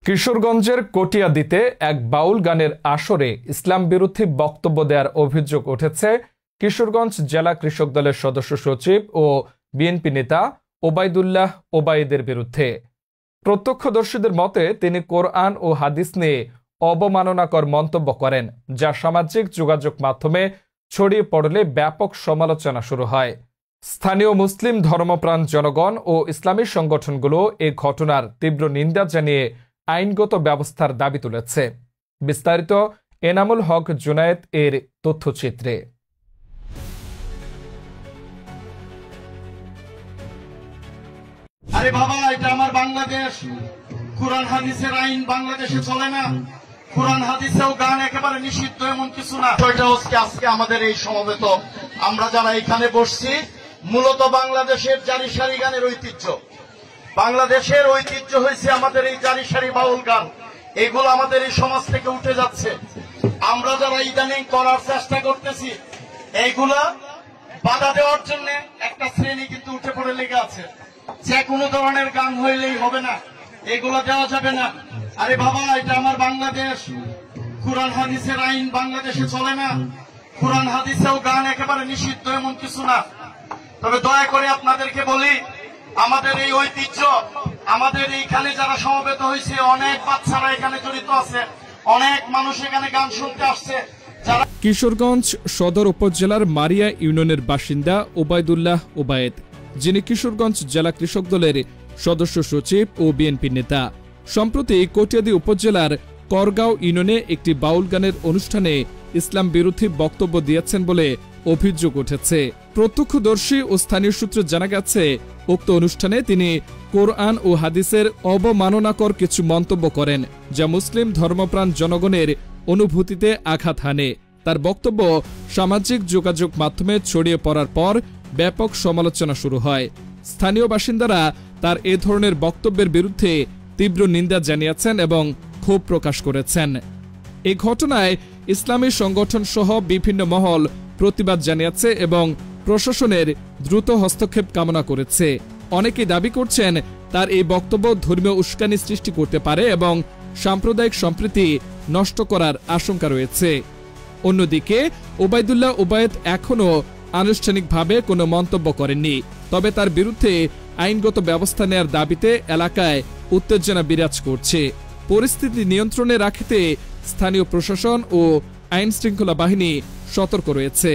কিশোরগঞ্জের কটিয়াদীতে এক বাউল গানের আসরে ইসলাম বিরোধী বক্তব্য দেওয়ার অভিযোগ উঠেছে কিশোরগঞ্জ জেলা কৃষক দলের সদস্য সচিব ও বিএনপি নেতা ওবায়দুল্লাহ ওবায়েদের বিরুদ্ধে। প্রত্যক্ষদর্শীদের মতে তিনি কোরআন ও হাদিস নিয়ে অবমাননাকর মন্তব্য করেন, যা সামাজিক যোগাযোগ মাধ্যমে ছড়িয়ে পড়লে ব্যাপক সমালোচনা শুরু হয়। স্থানীয় মুসলিম ধর্মপ্রাণ জনগণ ও ইসলামী সংগঠনগুলো এ ঘটনার তীব্র নিন্দা জানিয়ে আইনগত ব্যবস্থার দাবি তুলেছে। বিস্তারিত এনামুল হক জুনায়েদ এর তথ্যচিত্রে। আরে বাবা, এটা আমার বাংলাদেশ, কোরআন হাদিসের আইন বাংলাদেশে চলে না। কোরআন হাদিসেও গান একেবারে নিষিদ্ধ এমন কিছু না। আজকে আমাদের এই সমবেত আমরা যারা এখানে বসছি, মূলত বাংলাদেশের জারি সারি গানের ঐতিহ্য, বাংলাদেশের ঐতিহ্য হয়েছে আমাদের এই জারি সারি বাউল গান। এগুলো আমাদের এই সমাজ থেকে উঠে যাচ্ছে। আমরা যারা ইদানিং করার চেষ্টা করতেছি, এইগুলা বাধা দেওয়ার জন্য একটা শ্রেণী কিন্তু উঠে পড়ে লেগে আছে। যে কোনো ধরনের গান হইলেই হবে না, এগুলো দেওয়া যাবে না। আরে বাবা, এটা আমার বাংলাদেশ, কোরআন হাদিসের আইন বাংলাদেশে চলে না। কোরআন হাদিসেও গান একেবারে নিষিদ্ধ এমন কিছু না। তবে দয়া করে আপনাদেরকে বলি, আমাদের এই ঐতিহ্য, আমাদের এইখানে যারা সমবেত হয়েছে, অনেক বাচ্চারা এখানে জড়িত আছে, অনেক মানুষ এখানে গান শুনতে আসছে। কিশোরগঞ্জ সদর উপজেলার মারিয়া ইউনিয়নের বাসিন্দা ওবায়দুল্লাহ ওবায়েদ, যিনি কিশোরগঞ্জ জেলা কৃষক দলের সদস্য সচিব ও বিএনপি নেতা, সম্প্রতি কটিয়াদী উপজেলার করগাঁও ইউনিয়নে একটি বাউল গানের অনুষ্ঠানে ইসলাম বিরোধী বক্তব্য দিয়েছেন বলে অভিযোগ উঠেছে। প্রত্যক্ষদর্শী ও স্থানীয় সূত্রে জানা গেছে, উক্ত অনুষ্ঠানে তিনি কোরআন ও হাদিসের অবমাননাকর কিছু মন্তব্য করেন, যা মুসলিম ধর্মপ্রাণ জনগণের অনুভূতিতে আঘাত হানে। তার বক্তব্য সামাজিক যোগাযোগ মাধ্যমে ছড়িয়ে পড়ার পর ব্যাপক সমালোচনা শুরু হয়। স্থানীয় বাসিন্দারা তার এ ধরনের বক্তব্যের বিরুদ্ধে তীব্র নিন্দা জানিয়েছেন এবং ক্ষোভ প্রকাশ করেছেন। এ ঘটনায় ইসলামী সংগঠন সহ বিভিন্ন মহল প্রতিবাদ জানিয়েছে এবং প্রশাসনের দ্রুত হস্তক্ষেপ কামনা করেছে। অনেকেই দাবি করছেন তার এই বক্তব্য ধর্মীয় উস্কানি সৃষ্টি করতে পারে এবং সাম্প্রদায়িক সম্প্রীতি নষ্ট করার আশঙ্কা রয়েছে। অন্যদিকে ওবায়দুল্লাহ ওবায়েদ এখনও আনুষ্ঠানিকভাবে কোনো মন্তব্য করেননি, তবে তার বিরুদ্ধে আইনগত ব্যবস্থা নেয়ার দাবিতে এলাকায় উত্তেজনা বিরাজ করছে। পরিস্থিতি নিয়ন্ত্রণে রাখতে স্থানীয় প্রশাসন ও আইন শৃঙ্খলা বাহিনী সতর্ক রয়েছে।